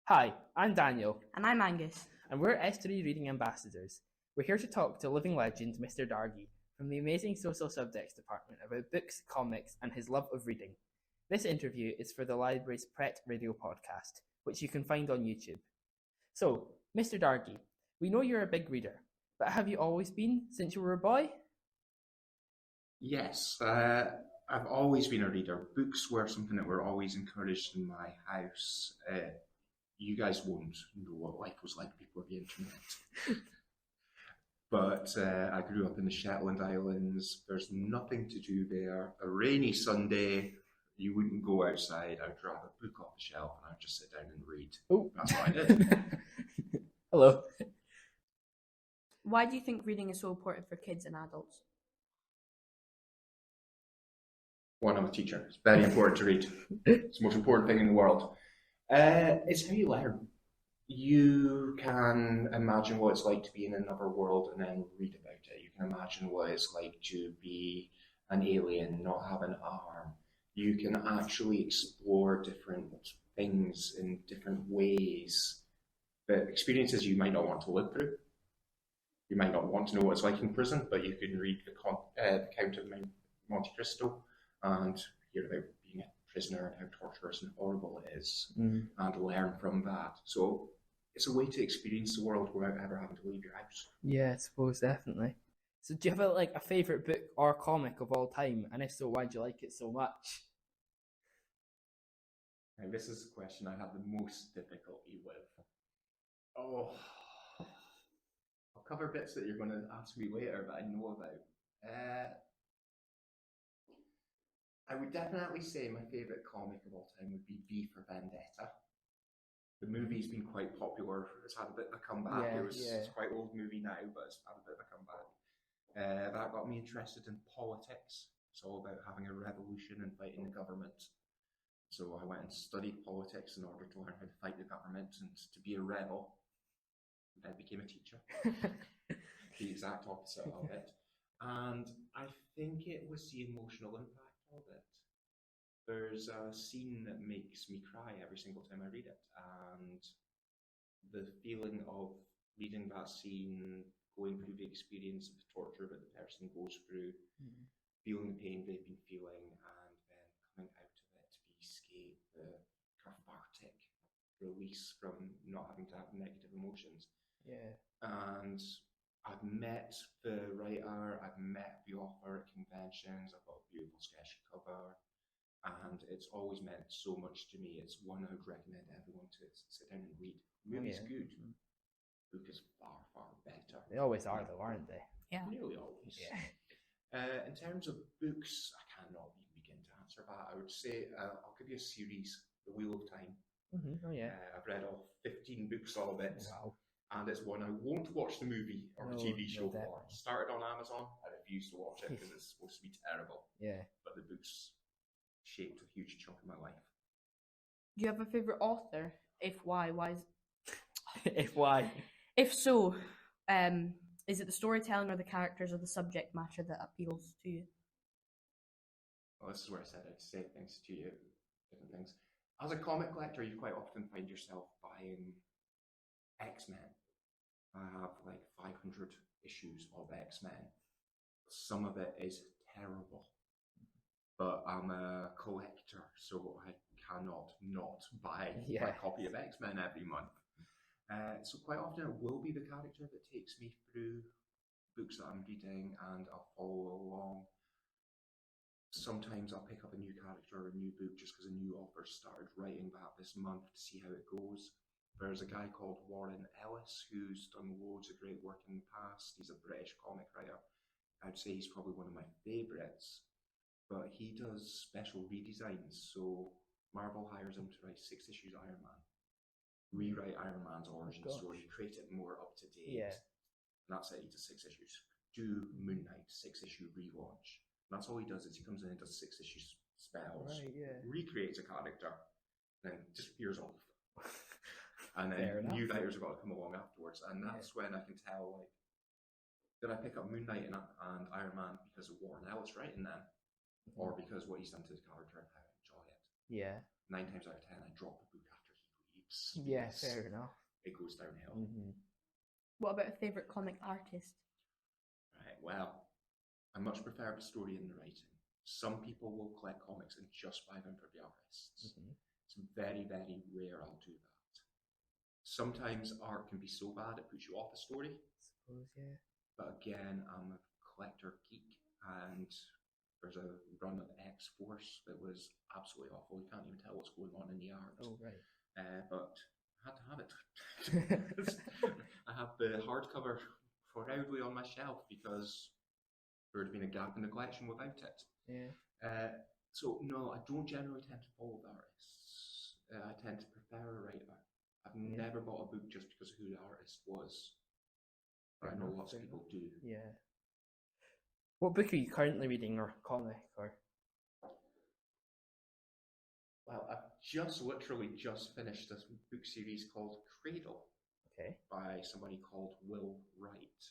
Hi, I'm Daniel, And I'm Angus. and we're S3 Reading Ambassadors. We're here to talk to living legend Mr. Dargie from the amazing Social Subjects Department about books, comics, and his love of reading. This interview is for the library's Prêt radio podcast, which you can find on YouTube. So, Mr. Dargie, we know you're a big reader, but have you always been since you were a boy? Yes, I've always been a reader. Books were something that were always encouraged in my house. You guys won't know what life was like before the internet. But I grew up in the Shetland Islands. There's nothing to do there. A rainy Sunday, you wouldn't go outside. I'd grab a book off the shelf and I'd just sit down and read. Oh, that's what I did. Hello. Why do you think reading is so important for kids and adults? One, I'm a teacher. It's very important to read. It's the most important thing in the world. It's how you learn. You can imagine what it's like to be in another world and then read about it. You can imagine what it's like to be an alien, not have an arm. You can actually explore different things in different ways, but experiences you might not want to live through. You might not want to know what it's like in prison, but you can read the Count of Monte Cristo and hear about being a prisoner and how torturous and horrible it is, and learn from that. So it's a way to experience the world without ever having to leave your house. Yeah, I suppose, definitely. So do you have a favourite book or comic of all time? And if so, why do you like it so much? Now, this is the question I have the most difficulty with. Oh, I'll cover bits that you're going to ask me later that I know about. I would definitely say my favourite comic of all time would be V for Vendetta. The movie's been quite popular. It's had a bit of a comeback. It's quite an old movie now, but it's had a bit of a comeback. That got me interested in politics. It's all about having a revolution and fighting the government. So I went and studied politics in order to learn how to fight the government and to be a rebel. And then became a teacher. The exact opposite of it. And I think it was the emotional impact of it. There's a scene that makes me cry every single time I read it, and the feeling of reading that scene, going through the experience of the torture that the person goes through, feeling the pain they've been feeling, and then coming out of it, the escape, the cathartic release from not having to have negative emotions. Yeah. And I've met the writer, I've met the author at conventions, I've got a beautiful sketch cover, and it's always meant so much to me. It's one I would recommend everyone to sit down and read. The movie's good. The book is far, far better. They always are, though, aren't they? Yeah. Nearly always. Yeah. In terms of books, I cannot even begin to answer that. I would say I'll give you a series, The Wheel of Time. Oh, yeah. I've read all 15 books of it. Wow. And it's one I won't watch the movie or the TV show for. Definitely. Started on Amazon, I refuse to watch it because it's supposed to be terrible. Yeah. But the book's shaped a huge chunk of my life. Do you have a favourite author? If why? If why? If so, is it the storytelling or the characters or the subject matter that appeals to you? Well, this is where I said I'd say things to you, different things. As a comic collector, you quite often find yourself buying X-Men. I have like 500 issues of X-Men. Some of it is terrible. But I'm a collector, so I cannot not buy a copy of X-Men every month. So quite often it will be the character that takes me through books that I'm reading, and I'll follow along. Sometimes I'll pick up a new character or a new book just because a new author started writing that this month to see how it goes. There's a guy called Warren Ellis who's done loads of great work in the past. He's a British comic writer. I'd say he's probably one of my favourites. But he does special redesigns, so Marvel hires him to write 6 issues of Iron Man, rewrite Iron Man's origin story, create it more up to date. Yeah. And that's it, he does 6 issues. Do Moon Knight, 6-issue relaunch. And that's all he does is he comes in and does 6 issue spells, recreates a character, and then disappears off. And then new writers have got to come along afterwards, and that's when I can tell, like, did I pick up Moon Knight and Iron Man because of Warren Ellis writing them? Or because what he's done to his character and how I enjoy it. Yeah. 9 times out of 10, I drop the book after he leaps. Yeah, because fair enough. It goes downhill. What about a favourite comic artist? Right, well, I much prefer the story and the writing. Some people will collect comics and just buy them for the artists. It's very, very rare I'll do that. Sometimes art can be so bad it puts you off a story. I suppose, yeah. But again, I'm a collector geek, and there's a run of X-Force that was absolutely awful. You can't even tell what's going on in the art. Oh, right. But I had to have it. I have the hardcover proudly on my shelf because there had been a gap in the collection without it. Yeah. So no, I don't generally tend to follow the artists. I tend to prefer a writer. I've never bought a book just because of who the artist was. But I know lots of people do. Yeah. What book are you currently reading, or comic, or? Well, I've literally just finished this book series called Cradle. Okay. By somebody called Will Wright.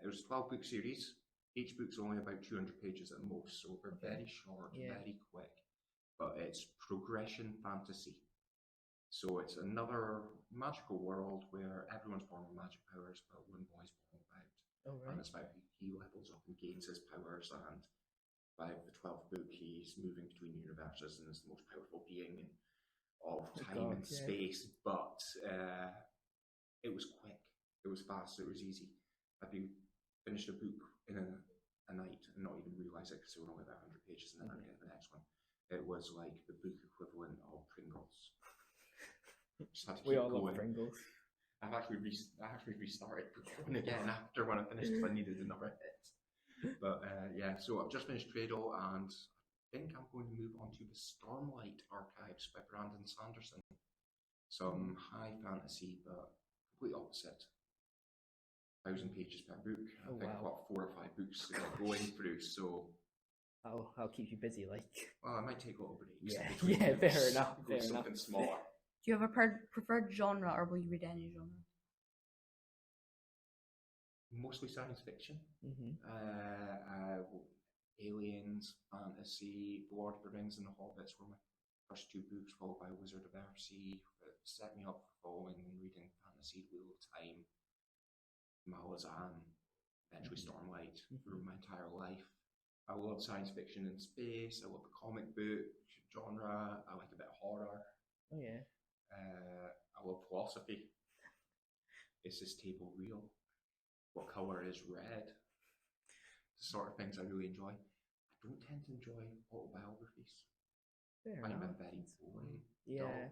It was a 12-book series. Each book's only about 200 pages at most, so they're very short, very quick. But it's progression fantasy. So it's another magical world where everyone's born with magic powers, but one boy's born without. Oh, right. And it's about he levels up and gains his powers, and by the 12th book, he's moving between universes and is the most powerful being of time and space. But it was quick, it was fast, it was easy. I'd finished a book in a night and not even realise it because it was only about 100 pages, and then I'd get the next one. It was like the book equivalent of Pringles. We all love Pringles. I've actually restarted one again after when I finished because I needed another hit. But yeah, so I've just finished Cradle, and I think I'm going to move on to the Stormlight Archives by Brandon Sanderson. Some high fantasy, but complete opposite. 1,000 pages per book. I think I've got 4 or 5 books going through, so I'll keep you busy, like. Well, I might take little breaks. Yeah, fair enough. Go something smaller. Do you have a preferred genre, or will you read any genre? Mostly science fiction. Aliens, fantasy, Lord of the Rings and the Hobbits were my first 2 books, followed by Wizard of Earthsea. It set me up for following and reading fantasy, Wheel of Time, Malazan, eventually Stormlight through my entire life. I love science fiction and space. I love the comic book genre. I like a bit of horror. Oh, yeah. I love philosophy. Is this table real? What colour is red? The sort of things I really enjoy. I don't tend to enjoy autobiographies. Fair I find enough. them very boring. Yeah.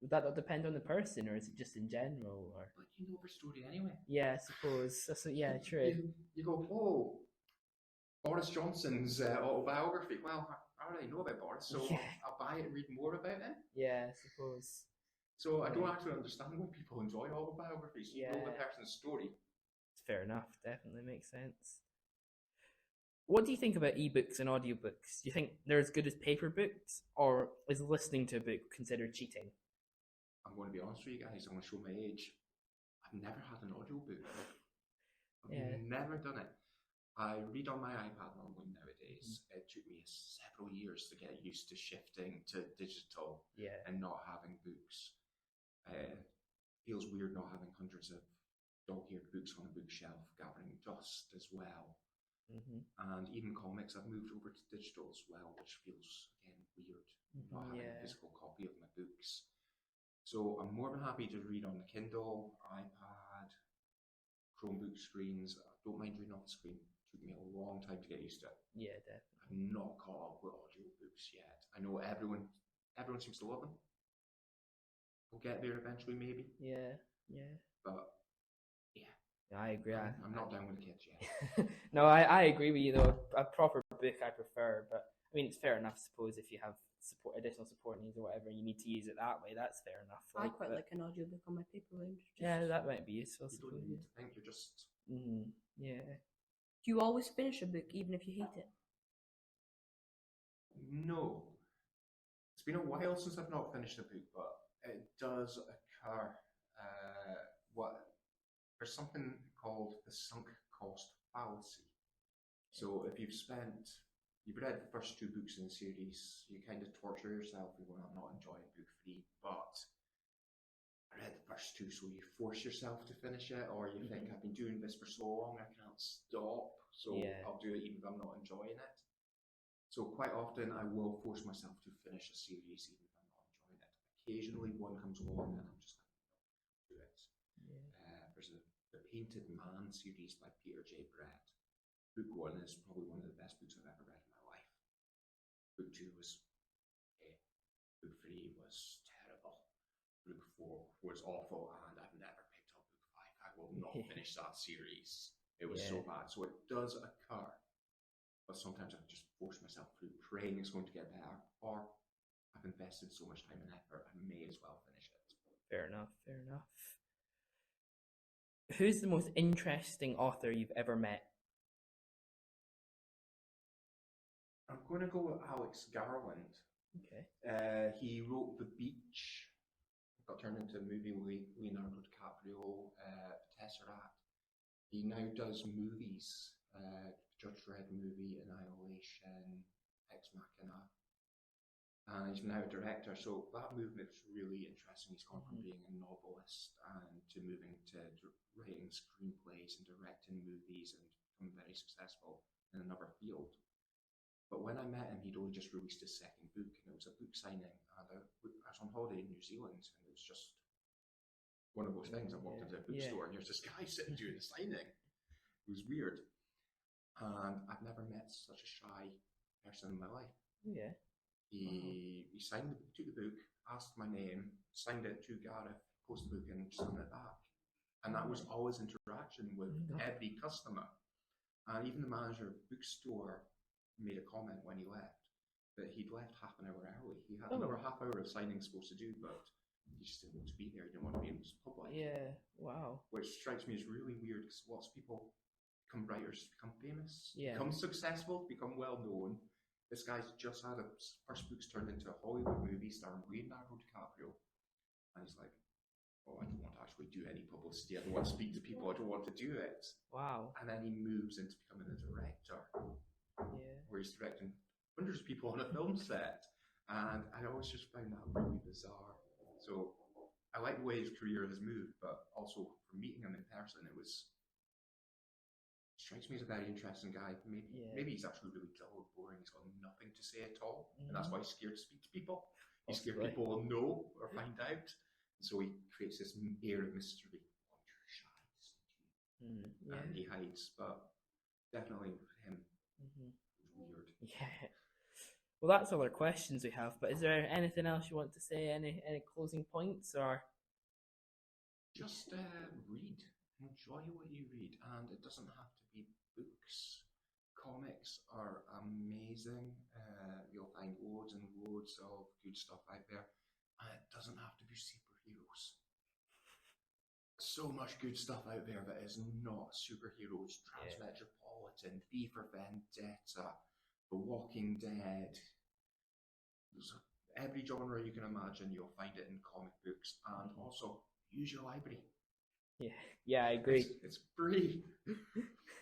Would that not depend on the person, or is it just in general? Or? But you know their story anyway. Yeah, I suppose. Yeah, true. You go, oh, Boris Johnson's autobiography. Well, I already know about Boris, so I'll buy it and read more about him. Yeah, I suppose. So I don't actually understand why people enjoy autobiographies. You know the person's story. It's fair enough. Definitely makes sense. What do you think about ebooks and audiobooks? Do you think they're as good as paper books, or is listening to a book considered cheating? I'm going to be honest with you guys. I'm going to show my age. I've never had an audiobook. I've never done it. I read on my iPad normally nowadays. It took me several years to get used to shifting to digital and not having books. Feels weird not having hundreds of dog-eared books on a bookshelf, gathering dust as well. And even comics, I've moved over to digital as well, which feels, again, weird, not having a physical copy of my books. So I'm more than happy to read on the Kindle, iPad, Chromebook screens. I don't mind reading off the screen. It took me a long time to get used to it. Yeah, definitely. I've not caught up with audiobooks yet. I know everyone seems to love them. We'll get there eventually, maybe. Yeah. But I agree. I'm not down with the kids yet. No, I agree with you though. A proper book I prefer, but I mean it's fair enough. I suppose if you have additional support needs or whatever, you need to use it that way. That's fair enough. I quite like an audiobook on my paperweight. Yeah, that might be useful. You don't need to think. You're just. Yeah. Do you always finish a book even if you hate it? No. It's been a while since I've not finished a book, but it does occur. There's something called the Sunk Cost Fallacy. So if you've spent you've read the first 2 books in the series, you kind of torture yourself. You're going, I'm not enjoying book 3, but I read the first 2, so you force yourself to finish it, or you think, I've been doing this for so long, I can't stop, so I'll do it even if I'm not enjoying it. So quite often I will force myself to finish a series even if I'm not enjoying it. Occasionally one comes along and I'm just like, no, do it. There's the Painted Man series by Peter J. Brett. Book 1 is probably one of the best books I've ever read in my life. Book 2 was okay. Book 3 was terrible. Book 4 was awful, and I've never picked up book 5. I will not finish that series. It was so bad. So it does occur, but sometimes I just force myself through, praying it's going to get better, or I've invested so much time and effort, I may as well finish it. Fair enough, fair enough. Who's the most interesting author you've ever met? I'm going to go with Alex Garland. Okay. He wrote The Beach. It got turned into a movie with Leonardo DiCaprio, Tesseract. He now does movies. Judge Dredd movie, Annihilation, Ex Machina. And he's now a director. So that movement's really interesting. He's gone from being a novelist and to moving to writing screenplays and directing movies and becoming very successful in another field. But when I met him, he'd only just released his second book, and it was a book signing. And I was on holiday in New Zealand, and it was just one of those things. I walked into a bookstore, and here's this guy sitting doing the signing. It was weird. And I've never met such a shy person in my life. Yeah. He signed took the book, asked my name, signed it to Gareth, posted the book, and sent it back. And that was all his interaction with every customer. And even the manager of the bookstore made a comment when he left that he'd left half an hour early. He had another half hour of signing supposed to do, but he just didn't want to be there. He didn't want to be in public. Yeah, wow. Which strikes me as really weird because lots of people become writers, become famous, Yeah. become successful, become well known. This guy's just had his first book's turned into a Hollywood movie starring Leonardo DiCaprio, and he's like, "Oh, I don't want to actually do any publicity. I don't want to speak to people. I don't want to do it." Wow. And then he moves into becoming a director, where he's directing hundreds of people on a film set, and I always just found that really bizarre. So I like the way his career has moved, but also from meeting him in person, it strikes me as a very interesting guy. Maybe he's actually really dull and boring. He's got nothing to say at all, and that's why he's scared to speak to people. He's scared people will know or find out. So he creates this air of mystery. Oh, you're shy, and he hides. But definitely him. Weird. Yeah. Well, that's all our questions we have. But is there anything else you want to say? Any closing points or? Just read. Enjoy what you read, and it doesn't have to be books. Comics are amazing. You'll find loads and loads of good stuff out there, and it doesn't have to be superheroes. So much good stuff out there that is not superheroes. Transmetropolitan, V for Vendetta, The Walking Dead. There's every genre you can imagine, you'll find it in comic books, and also use your library. Yeah, I agree. It's free.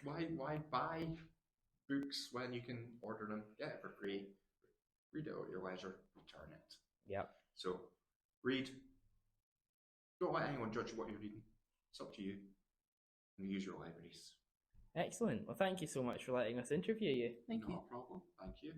Why buy books when you can order them, get it for free, read it at your leisure, return it. Yep. So read. Don't let anyone judge what you're reading. It's up to you. And use your libraries. Excellent. Well, thank you so much for letting us interview you. Thank you. No problem. Thank you.